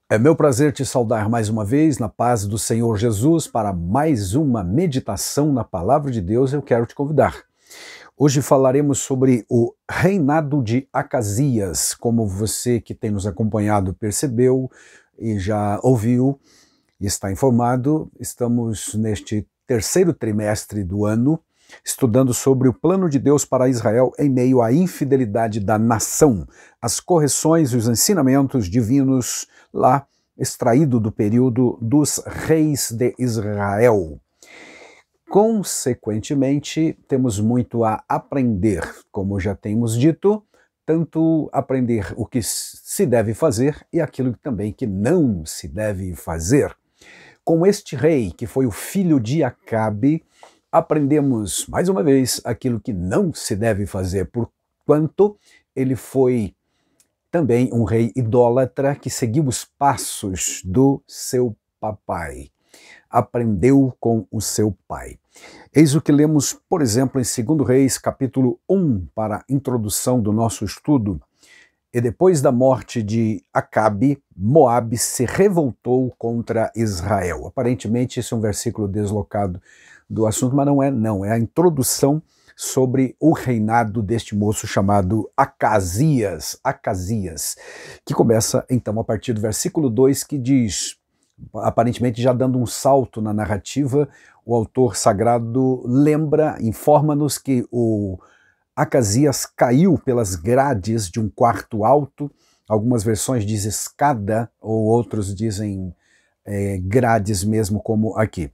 É meu prazer te saudar mais uma vez na paz do Senhor Jesus para mais uma meditação na Palavra de Deus. Eu quero te convidar. Hoje falaremos sobre o reinado de Acasias. Como você que tem nos acompanhado percebeu e já ouviu e está informado, estamos neste terceiro trimestre do ano estudando sobre o plano de Deus para Israel em meio à infidelidade da nação, as correções e os ensinamentos divinos lá extraído do período dos reis de Israel. Consequentemente, temos muito a aprender, como já temos dito, tanto aprender o que se deve fazer e aquilo também que não se deve fazer. Com este rei, que foi o filho de Acabe, aprendemos, mais uma vez, aquilo que não se deve fazer, porquanto ele foi também um rei idólatra que seguiu os passos do seu papai. Aprendeu com o seu pai. Eis o que lemos, por exemplo, em 2 Reis, capítulo 1, para a introdução do nosso estudo. E depois da morte de Acabe, Moabe se revoltou contra Israel. Aparentemente, esse é um versículo deslocado do assunto, mas não é a introdução sobre o reinado deste moço chamado Acasias, que começa então a partir do versículo 2, que diz, aparentemente já dando um salto na narrativa, o autor sagrado informa-nos que o Acasias caiu pelas grades de um quarto alto, algumas versões dizem escada, ou outros dizem grades mesmo, como aqui,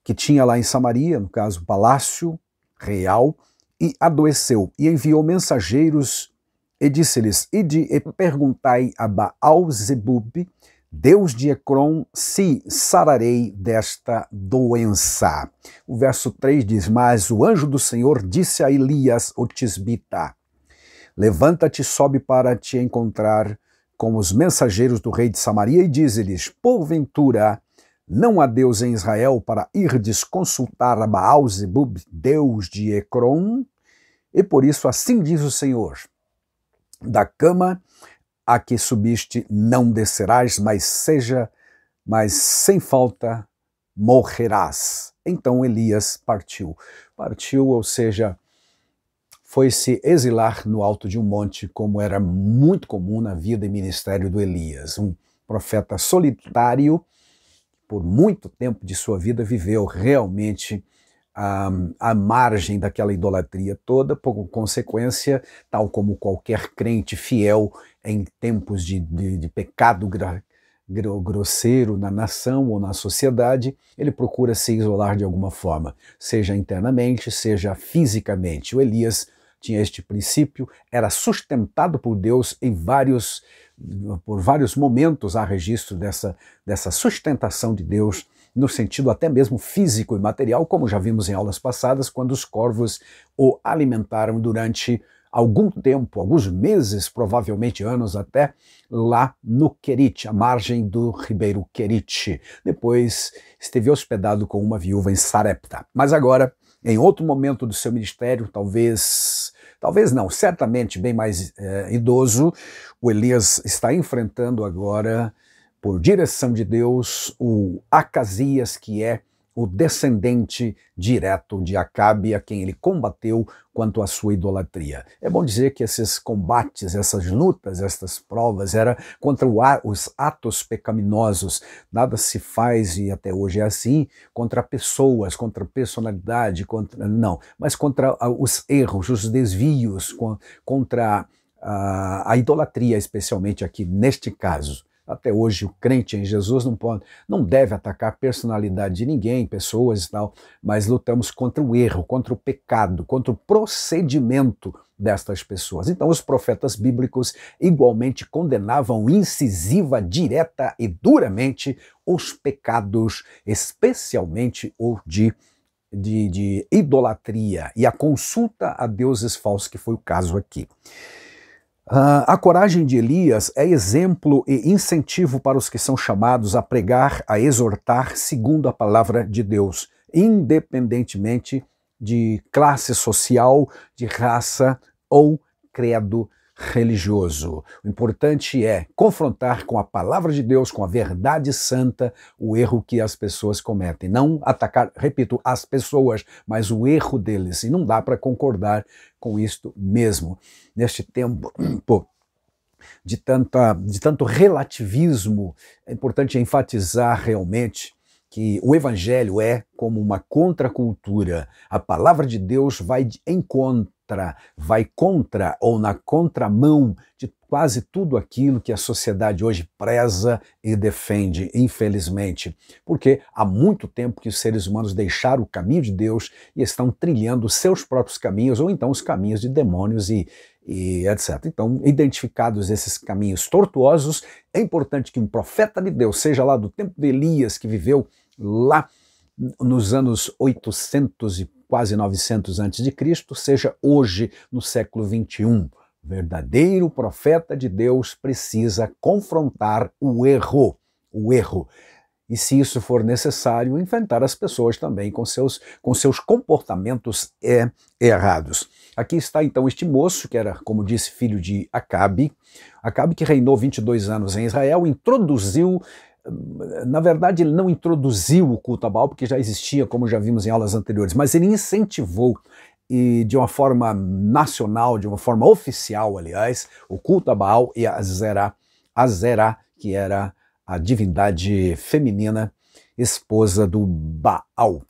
que tinha lá em Samaria, no caso, palácio real, e adoeceu, e enviou mensageiros, e disse-lhes, ide e perguntai a Baal-zebub, Deus de Ecrom, se sararei desta doença. O verso 3 diz, mas o anjo do Senhor disse a Elias, o tisbita, levanta-te, sobe para te encontrar com os mensageiros do rei de Samaria, e diz-lhes, porventura, não há Deus em Israel para irdes consultar a Baal-zebub, Deus de Ecrom? E por isso assim diz o Senhor, da cama a que subiste não descerás, mas sem falta morrerás. Então Elias partiu, ou seja, foi se exilar no alto de um monte, como era muito comum na vida e ministério do Elias, um profeta solitário. Por muito tempo de sua vida viveu realmente à margem daquela idolatria toda, por consequência, tal como qualquer crente fiel em tempos de pecado grosseiro na nação ou na sociedade, ele procura se isolar de alguma forma, seja internamente, seja fisicamente. O Elias tinha este princípio, era sustentado por Deus por vários momentos há registro dessa sustentação de Deus, no sentido até mesmo físico e material, como já vimos em aulas passadas, quando os corvos o alimentaram durante algum tempo, alguns meses, provavelmente anos até, lá no Querite, à margem do ribeiro Querite. Depois esteve hospedado com uma viúva em Sarepta. Mas agora, em outro momento do seu ministério, talvez não, certamente bem mais idoso, o Elias está enfrentando agora, por direção de Deus, o Acasias, que é o descendente direto de Acabe, a quem ele combateu quanto à sua idolatria. É bom dizer que esses combates, essas lutas, essas provas, era contra os atos pecaminosos. Nada se faz, e até hoje é assim, contra pessoas, contra personalidade, mas contra os erros, os desvios, contra a idolatria, especialmente aqui neste caso. Até hoje o crente em Jesus não deve atacar a personalidade de ninguém, pessoas e tal, mas lutamos contra o erro, contra o pecado, contra o procedimento destas pessoas. Então os profetas bíblicos igualmente condenavam incisiva, direta e duramente os pecados, especialmente o de idolatria e a consulta a deuses falsos, que foi o caso aqui. A coragem de Elias é exemplo e incentivo para os que são chamados a pregar, a exortar segundo a palavra de Deus, independentemente de classe social, de raça ou credo religioso. O importante é confrontar com a palavra de Deus, com a verdade santa, o erro que as pessoas cometem. Não atacar, repito, as pessoas, mas o erro deles. E não dá para concordar com isto mesmo. Neste tempo, de tanto relativismo, é importante enfatizar realmente que o Evangelho é como uma contracultura. A palavra de Deus vai contra ou na contramão de quase tudo aquilo que a sociedade hoje preza e defende, infelizmente. Porque há muito tempo que os seres humanos deixaram o caminho de Deus e estão trilhando os seus próprios caminhos, ou então os caminhos de demônios e etc. Então, identificados esses caminhos tortuosos, é importante que um profeta de Deus, seja lá do tempo de Elias, que viveu lá nos anos 800 e quase 900 a.C., seja hoje no século 21. O verdadeiro profeta de Deus precisa confrontar o erro. E se isso for necessário, enfrentar as pessoas também com seus comportamentos errados. Aqui está então este moço, que era, como disse, filho de Acabe. Acabe, que reinou 22 anos em Israel, introduziu, na verdade ele não introduziu o culto a Baal, porque já existia, como já vimos em aulas anteriores, mas ele incentivou, e de uma forma nacional, de uma forma oficial, aliás, o culto a Baal e a Zerá, que era a divindade feminina, esposa do Baal.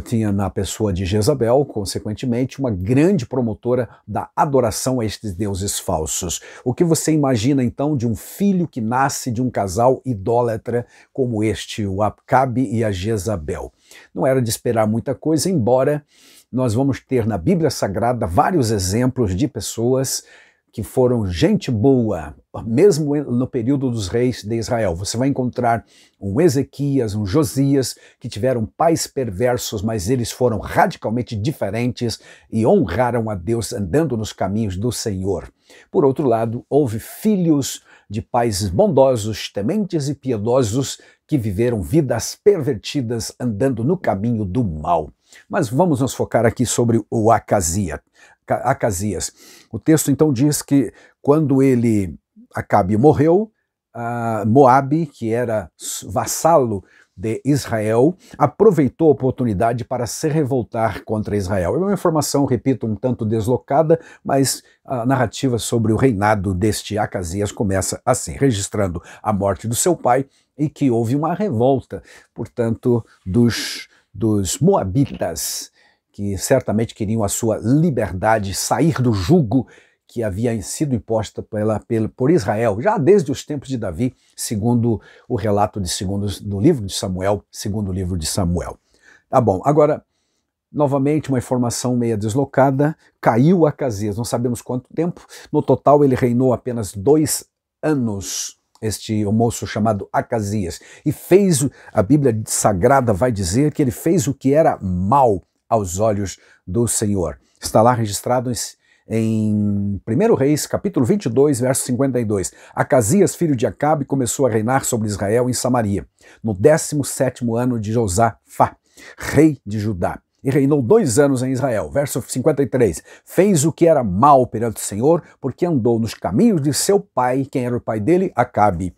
Tinha na pessoa de Jezabel, consequentemente, uma grande promotora da adoração a estes deuses falsos. O que você imagina, então, de um filho que nasce de um casal idólatra como este, o Acabe e a Jezabel? Não era de esperar muita coisa, embora nós vamos ter na Bíblia Sagrada vários exemplos de pessoas que foram gente boa, mesmo no período dos reis de Israel. Você vai encontrar um Ezequias, um Josias, que tiveram pais perversos, mas eles foram radicalmente diferentes e honraram a Deus andando nos caminhos do Senhor. Por outro lado, houve filhos de pais bondosos, tementes e piedosos, que viveram vidas pervertidas andando no caminho do mal. Mas vamos nos focar aqui sobre o Acasias. O texto então diz que quando Acabe morreu, Moabe, que era vassalo de Israel, aproveitou a oportunidade para se revoltar contra Israel. É uma informação, repito, um tanto deslocada, mas a narrativa sobre o reinado deste Acasias começa assim, registrando a morte do seu pai e que houve uma revolta, portanto, dos moabitas, que certamente queriam a sua liberdade, sair do jugo que havia sido imposta por Israel, já desde os tempos de Davi, segundo o relato do livro de Samuel, segundo o livro de Samuel. Tá bom, agora, novamente, uma informação meia deslocada, caiu Acasias, não sabemos quanto tempo, no total ele reinou apenas 2 anos, o moço chamado Acasias, e a Bíblia Sagrada vai dizer que ele fez o que era mal aos olhos do Senhor. Está lá registrado em 1 Reis, capítulo 22, verso 52. Acasias, filho de Acabe, começou a reinar sobre Israel em Samaria, no 17º ano de Josafá, rei de Judá, e reinou 2 anos em Israel. Verso 53. Fez o que era mal perante o Senhor, porque andou nos caminhos de seu pai, quem era o pai dele? Acabe,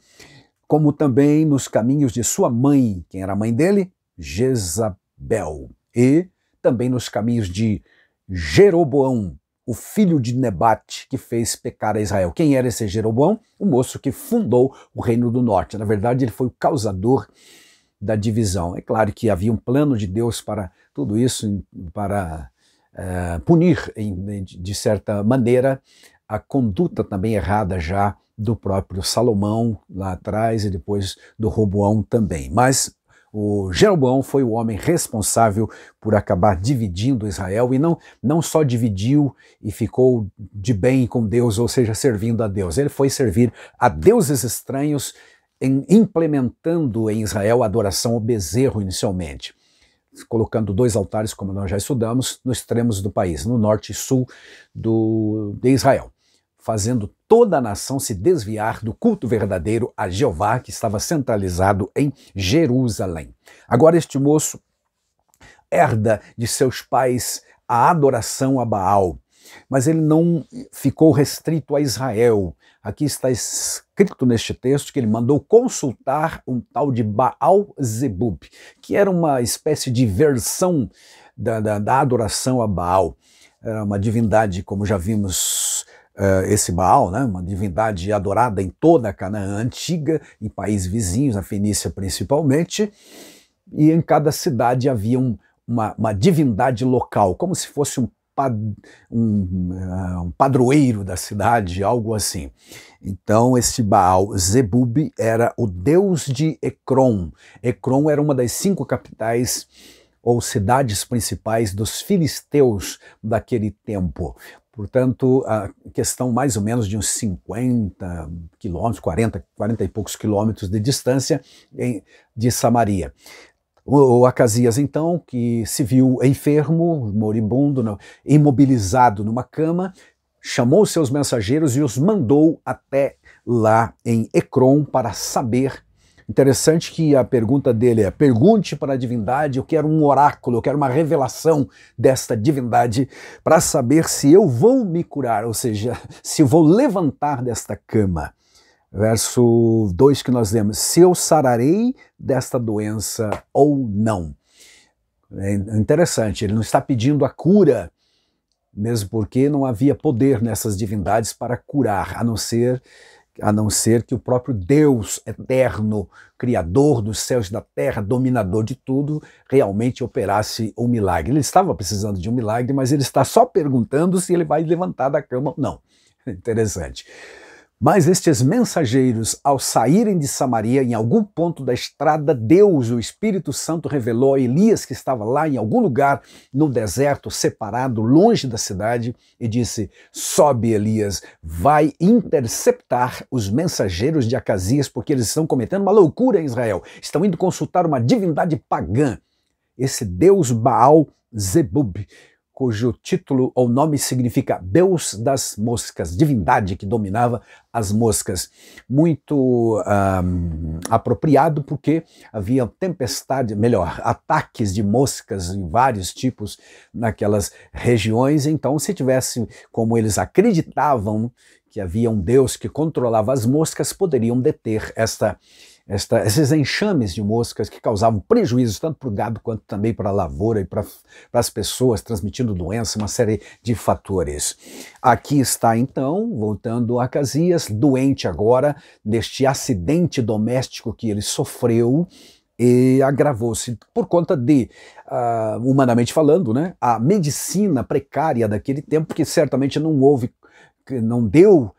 como também nos caminhos de sua mãe, quem era a mãe dele? Jezabel, e também nos caminhos de Jeroboão, o filho de Nebate, que fez pecar a Israel. Quem era esse Jeroboão? O moço que fundou o Reino do Norte. Na verdade, ele foi o causador da divisão. É claro que havia um plano de Deus para tudo isso, para punir, de certa maneira, a conduta também errada já do próprio Salomão lá atrás e depois do Roboão também. Mas o Jeroboão foi o homem responsável por acabar dividindo Israel, e não só dividiu e ficou de bem com Deus, ou seja, servindo a Deus. Ele foi servir a deuses estranhos, implementando em Israel a adoração ao bezerro inicialmente, colocando 2 altares, como nós já estudamos, nos extremos do país, no norte e sul de Israel, fazendo toda a nação se desviar do culto verdadeiro a Jeová, que estava centralizado em Jerusalém. Agora este moço herda de seus pais a adoração a Baal. Mas ele não ficou restrito a Israel. Aqui está escrito neste texto que ele mandou consultar um tal de Baal-zebub, que era uma espécie de versão da adoração a Baal. Era uma divindade, como já vimos, esse Baal, né? Uma divindade adorada em toda a Canaã antiga, em países vizinhos, na Fenícia principalmente, e em cada cidade havia uma divindade local, como se fosse um padroeiro da cidade, algo assim. Então, esse Baal-zebub era o deus de Ecrom. Ecrom era uma das 5 capitais ou cidades principais dos filisteus daquele tempo. Portanto, a questão mais ou menos de uns 50 quilômetros, 40 e poucos quilômetros de distância de Samaria. O Acasias, então, que se viu enfermo, moribundo, imobilizado numa cama, chamou seus mensageiros e os mandou até lá em Ecrom para saber. Interessante que a pergunta dele é: pergunte para a divindade, eu quero um oráculo, eu quero uma revelação desta divindade para saber se eu vou me curar, ou seja, se eu vou levantar desta cama. Verso 2 que nós lemos: se eu sararei desta doença ou não. É interessante, ele não está pedindo a cura, mesmo porque não havia poder nessas divindades para curar, a não ser que o próprio Deus eterno, criador dos céus e da terra, dominador de tudo, realmente operasse um milagre. Ele estava precisando de um milagre, mas ele está só perguntando se ele vai levantar da cama ou não. Interessante. Mas estes mensageiros, ao saírem de Samaria, em algum ponto da estrada, Deus, o Espírito Santo, revelou a Elias, que estava lá em algum lugar no deserto, separado, longe da cidade, e disse: sobe, Elias, vai interceptar os mensageiros de Acasias, porque eles estão cometendo uma loucura em Israel. Estão indo consultar uma divindade pagã, esse Deus Baal-zebub, cujo título ou nome significa Deus das moscas, divindade que dominava as moscas. Muito apropriado, porque havia tempestade, ataques de moscas em vários tipos naquelas regiões. Então, se tivesse, como eles acreditavam, que havia um Deus que controlava as moscas, poderiam deter esses enxames de moscas que causavam prejuízos tanto para o gado quanto também para a lavoura e para as pessoas, transmitindo doença, uma série de fatores. Aqui está então, voltando a Acasias, doente agora deste acidente doméstico que ele sofreu, e agravou-se por conta de, humanamente falando, né, a medicina precária daquele tempo, que certamente não deu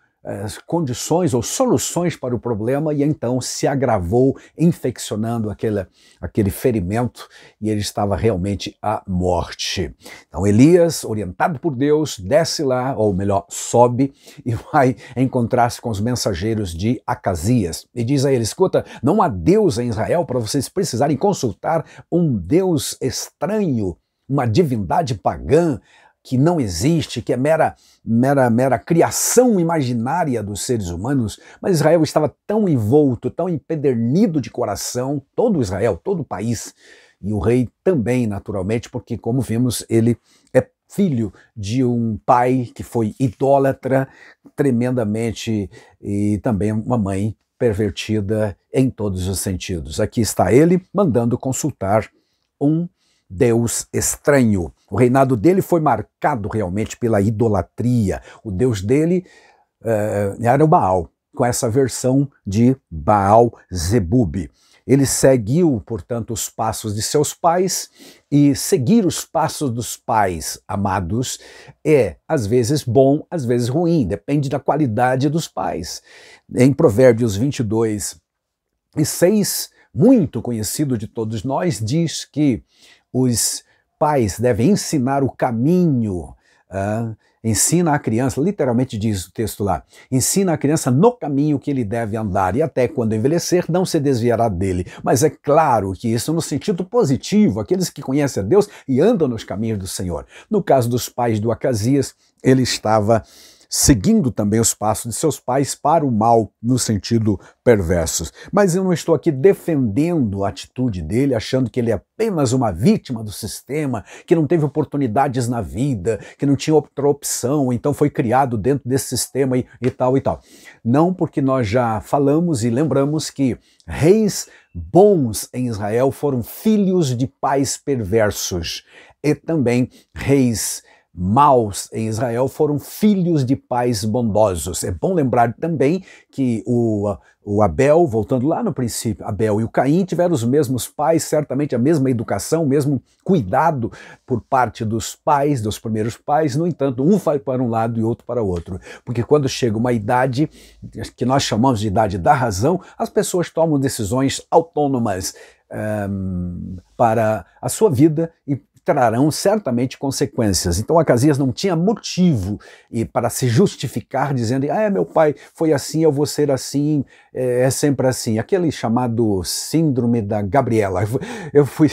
condições ou soluções para o problema, e então se agravou, infeccionando aquele ferimento, e ele estava realmente à morte. Então Elias, orientado por Deus, desce lá, ou melhor, sobe, e vai encontrar-se com os mensageiros de Acasias, e diz a ele: escuta, não há Deus em Israel para vocês precisarem consultar um Deus estranho, uma divindade pagã, que não existe, que é mera criação imaginária dos seres humanos. Mas Israel estava tão envolto, tão empedernido de coração, todo Israel, todo o país, e o rei também, naturalmente, porque, como vimos, ele é filho de um pai que foi idólatra tremendamente, e também uma mãe pervertida em todos os sentidos. Aqui está ele mandando consultar um Deus estranho. O reinado dele foi marcado realmente pela idolatria. O Deus dele era o Baal, com essa versão de Baal-zebub. Ele seguiu, portanto, os passos de seus pais, e seguir os passos dos pais, amados, é às vezes bom, às vezes ruim, depende da qualidade dos pais. Em Provérbios 22:6, muito conhecido de todos nós, diz que os pais devem ensinar o caminho, ensina a criança, literalmente diz o texto lá, ensina a criança no caminho que ele deve andar, e até quando envelhecer não se desviará dele. Mas é claro que isso no sentido positivo, aqueles que conhecem a Deus e andam nos caminhos do Senhor. No caso dos pais do Acasias, ele estava seguindo também os passos de seus pais para o mal, no sentido perverso. Mas eu não estou aqui defendendo a atitude dele, achando que ele é apenas uma vítima do sistema, que não teve oportunidades na vida, que não tinha outra opção, então foi criado dentro desse sistema e tal e tal. Não, porque nós já falamos e lembramos que reis bons em Israel foram filhos de pais perversos, e também reis maus em Israel foram filhos de pais bondosos. É bom lembrar também que o Abel, voltando lá no princípio, Abel e o Caim tiveram os mesmos pais, certamente a mesma educação, o mesmo cuidado por parte dos pais, dos primeiros pais. No entanto, um vai para um lado e outro para o outro. Porque quando chega uma idade, que nós chamamos de idade da razão, as pessoas tomam decisões autônomas para a sua vida e trarão certamente consequências. Então Acasias não tinha motivo para se justificar dizendo, meu pai foi assim, eu vou ser assim, é sempre assim. Aquele chamado síndrome da Gabriela, eu fui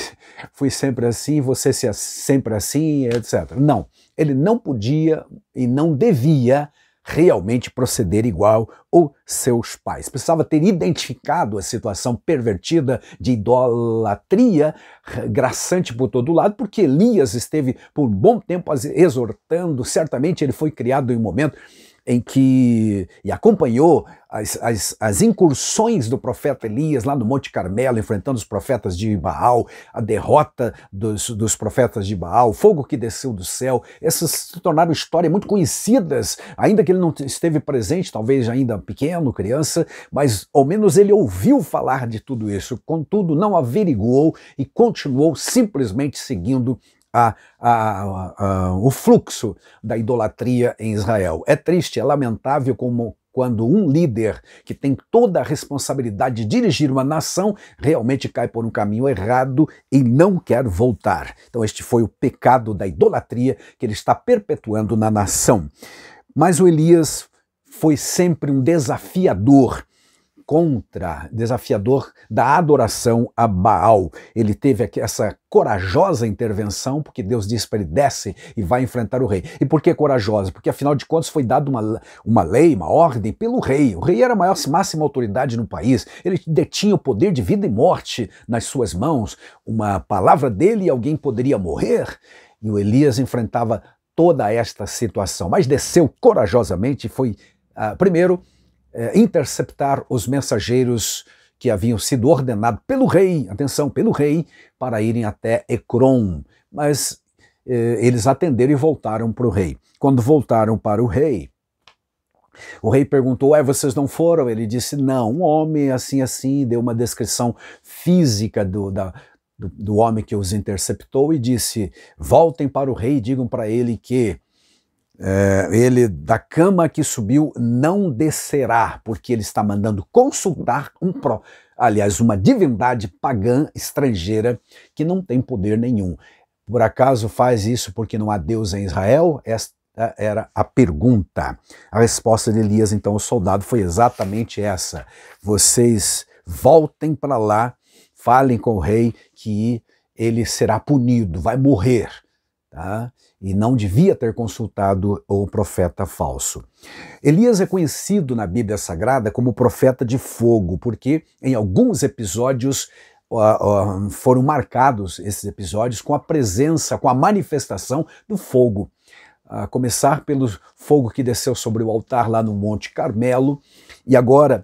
sempre assim, você ser sempre assim, etc. Não, ele não podia e não devia realmente proceder igual os seus pais. Precisava ter identificado a situação pervertida de idolatria graçante por todo lado, porque Elias esteve por um bom tempo exortando. Certamente ele foi criado em um momento em que e acompanhou as incursões do profeta Elias lá no Monte Carmelo, enfrentando os profetas de Baal, a derrota dos profetas de Baal, o fogo que desceu do céu. Essas se tornaram histórias muito conhecidas, ainda que ele não esteve presente, talvez ainda pequeno, criança, mas ao menos ele ouviu falar de tudo isso, contudo não averiguou e continuou simplesmente seguindo o fluxo da idolatria em Israel. É triste, é lamentável como quando um líder que tem toda a responsabilidade de dirigir uma nação realmente cai por um caminho errado e não quer voltar. Então este foi o pecado da idolatria que ele está perpetuando na nação. Mas o Elias foi sempre um desafiador da adoração a Baal. Ele teve essa corajosa intervenção, porque Deus disse para ele, desce e vai enfrentar o rei. E por que corajosa? Porque afinal de contas foi dada uma lei, uma ordem pelo rei. O rei era a máxima autoridade no país, ele detinha o poder de vida e morte nas suas mãos. Uma palavra dele e alguém poderia morrer. E o Elias enfrentava toda esta situação, mas desceu corajosamente e foi, primeiro, interceptar os mensageiros que haviam sido ordenados pelo rei, atenção, pelo rei, para irem até Ecrom. Mas eles atenderam e voltaram para o rei. Quando voltaram para o rei perguntou, vocês não foram? Ele disse, não, um homem assim, assim, deu uma descrição física do homem que os interceptou e disse, voltem para o rei e digam para ele que ele da cama que subiu não descerá, porque ele está mandando consultar uma divindade pagã estrangeira que não tem poder nenhum. Por acaso faz isso porque não há Deus em Israel? Esta era a pergunta. A resposta de Elias, então, o soldado, foi exatamente essa. Vocês voltem para lá, falem com o rei que ele será punido, vai morrer. Tá? E não devia ter consultado o profeta falso. Elias é conhecido na Bíblia Sagrada como profeta de fogo, porque em alguns episódios foram marcados esses episódios com a presença, com a manifestação do fogo. A começar pelo fogo que desceu sobre o altar lá no Monte Carmelo, e agora,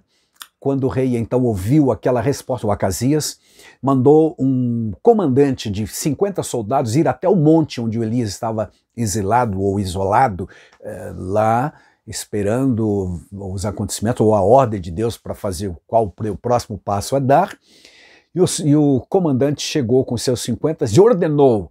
quando o rei então ouviu aquela resposta, o Acasias mandou um comandante de 50 soldados ir até o monte onde o Elias estava exilado ou isolado, lá esperando os acontecimentos ou a ordem de Deus para fazer qual o próximo passo a dar. E o comandante chegou com seus 50 e ordenou,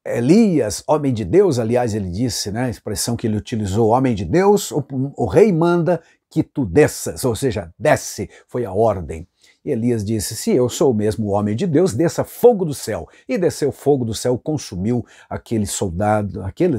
Elias, homem de Deus, aliás ele disse, né, a expressão que ele utilizou, homem de Deus, o rei manda que tu desças, ou seja, desce, foi a ordem. E Elias disse, se eu sou mesmo o homem de Deus, desça fogo do céu. E desceu fogo do céu, consumiu aqueles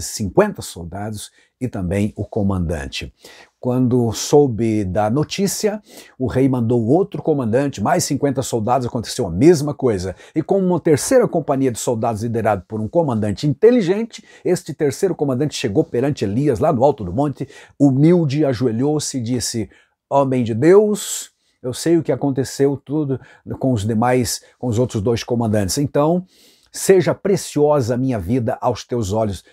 50 soldados e também o comandante. Quando soube da notícia, o rei mandou outro comandante, mais 50 soldados, aconteceu a mesma coisa. E com uma terceira companhia de soldados liderada por um comandante inteligente, este terceiro comandante chegou perante Elias lá no alto do monte, humilde, ajoelhou-se e disse: homem de Deus, eu sei o que aconteceu tudo com os outros dois comandantes. Então, seja preciosa a minha vida aos teus olhos.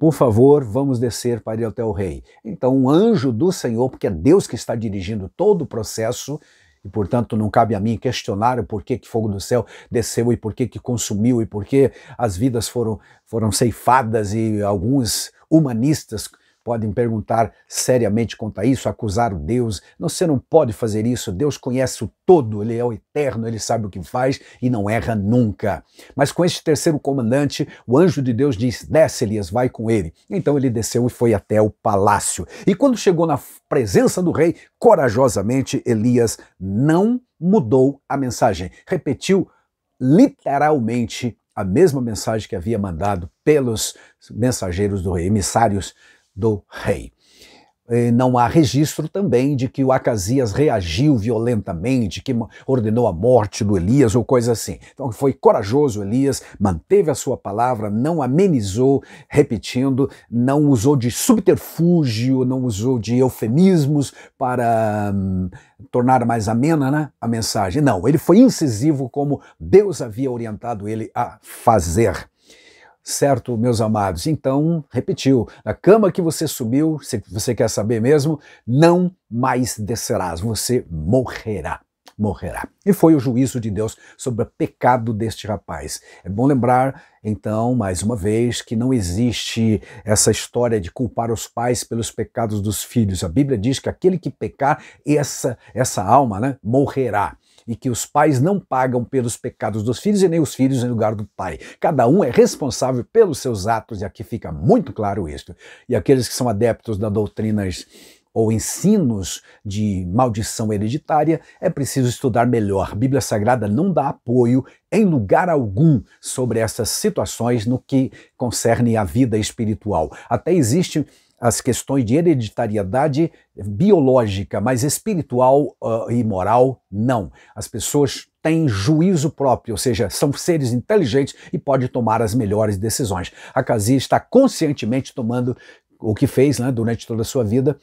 Por favor, vamos descer para ir até o rei. Então, um anjo do Senhor, porque é Deus que está dirigindo todo o processo, e portanto não cabe a mim questionar o porquê que fogo do céu desceu e porquê que consumiu e porquê as vidas foram ceifadas, e alguns humanistas podem perguntar seriamente quanto a isso, acusar o Deus. Não, você não pode fazer isso, Deus conhece o todo, Ele é o eterno, Ele sabe o que faz e não erra nunca. Mas com este terceiro comandante, o anjo de Deus diz: desce, Elias, vai com ele. Então ele desceu e foi até o palácio. E quando chegou na presença do rei, corajosamente, Elias não mudou a mensagem, repetiu literalmente a mesma mensagem que havia mandado pelos mensageiros do rei, emissários do rei. Não há registro também de que o Acasias reagiu violentamente, que ordenou a morte do Elias ou coisa assim. Então foi corajoso Elias, manteve a sua palavra, não amenizou, repetindo, não usou de subterfúgio, não usou de eufemismos para tornar mais amena, né, a mensagem. Não, ele foi incisivo como Deus havia orientado ele a fazer. Certo, meus amados? Então, repetiu, na cama que você subiu, se você quer saber mesmo, não mais descerás, você morrerá. Morrerá. E foi o juízo de Deus sobre o pecado deste rapaz. É bom lembrar, então, mais uma vez, que não existe essa história de culpar os pais pelos pecados dos filhos. A Bíblia diz que aquele que pecar, essa alma, né, morrerá. E que os pais não pagam pelos pecados dos filhos e nem os filhos em lugar do pai. Cada um é responsável pelos seus atos, e aqui fica muito claro isso. E aqueles que são adeptos das doutrinas ou ensinos de maldição hereditária, é preciso estudar melhor. A Bíblia Sagrada não dá apoio em lugar algum sobre essas situações no que concerne a vida espiritual. Até existe as questões de hereditariedade biológica, mas espiritual e moral, não. As pessoas têm juízo próprio, ou seja, são seres inteligentes e podem tomar as melhores decisões. Acasias está conscientemente tomando o que fez, né, durante toda a sua vida,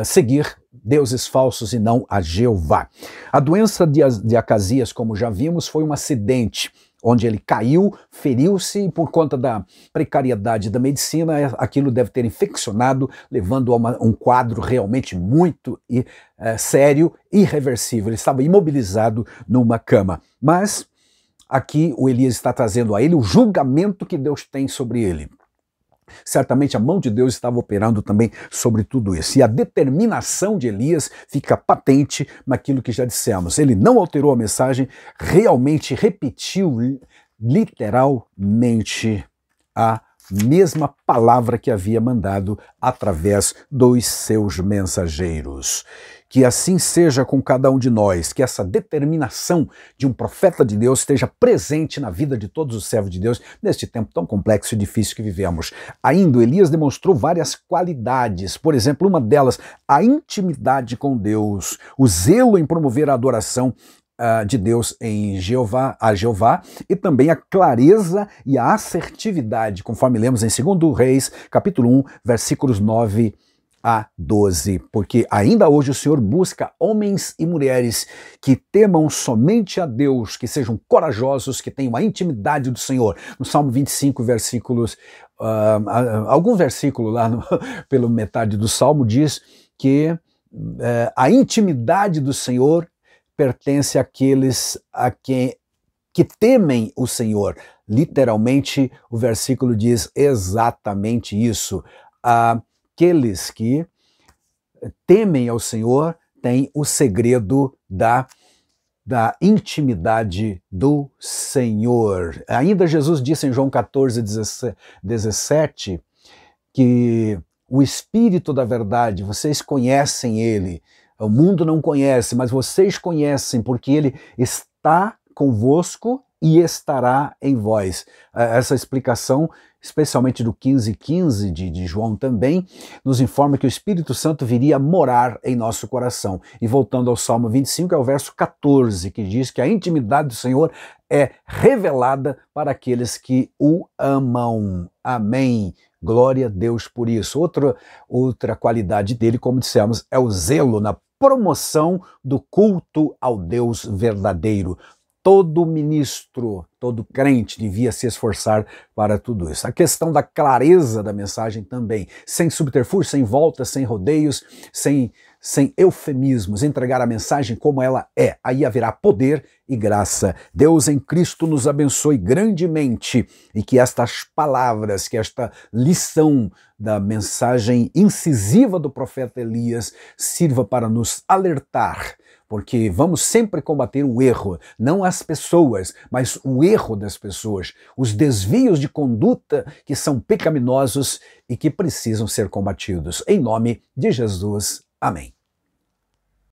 seguir deuses falsos e não a Jeová. A doença de Acasias, como já vimos, foi um acidente, onde ele caiu, feriu-se e por conta da precariedade da medicina, aquilo deve ter infeccionado, levando a um quadro realmente muito sério, irreversível. Ele estava imobilizado numa cama. Mas aqui o Elias está trazendo a ele o julgamento que Deus tem sobre ele. Certamente a mão de Deus estava operando também sobre tudo isso. E a determinação de Elias fica patente naquilo que já dissemos. Ele não alterou a mensagem, realmente repetiu literalmente a mesma palavra que havia mandado através dos seus mensageiros. Que assim seja com cada um de nós, que essa determinação de um profeta de Deus esteja presente na vida de todos os servos de Deus neste tempo tão complexo e difícil que vivemos. Ainda, Elias demonstrou várias qualidades, por exemplo, uma delas, a intimidade com Deus, o zelo em promover a adoração de Deus a Jeová, e também a clareza e a assertividade, conforme lemos em 2 Reis, capítulo 1, versículos 9 a 12, porque ainda hoje o Senhor busca homens e mulheres que temam somente a Deus, que sejam corajosos, que tenham a intimidade do Senhor. No Salmo 25, versículos, algum versículo lá pela metade do Salmo diz que a intimidade do Senhor pertence àqueles que temem o Senhor. Literalmente, o versículo diz exatamente isso. Aqueles que temem ao Senhor têm o segredo da intimidade do Senhor. Ainda Jesus disse em João 14, 17, que o Espírito da verdade, vocês conhecem Ele, o mundo não conhece, mas vocês conhecem, porque Ele está convosco e estará em vós. Essa explicação especialmente do 15:15 de João também, nos informa que o Espírito Santo viria morar em nosso coração. E voltando ao Salmo 25, é o verso 14, que diz que a intimidade do Senhor é revelada para aqueles que o amam. Amém. Glória a Deus por isso. Outra qualidade dele, como dissemos, é o zelo na promoção do culto ao Deus verdadeiro. Todo ministro, todo crente devia se esforçar para tudo isso. A questão da clareza da mensagem também, sem subterfúgio, sem voltas, sem rodeios, sem eufemismos, entregar a mensagem como ela é. Aí haverá poder e graça. Deus em Cristo nos abençoe grandemente e que estas palavras, que esta lição da mensagem incisiva do profeta Elias sirva para nos alertar, porque vamos sempre combater o erro, não as pessoas, mas o erro das pessoas, os desvios de conduta que são pecaminosos e que precisam ser combatidos. Em nome de Jesus. Amém.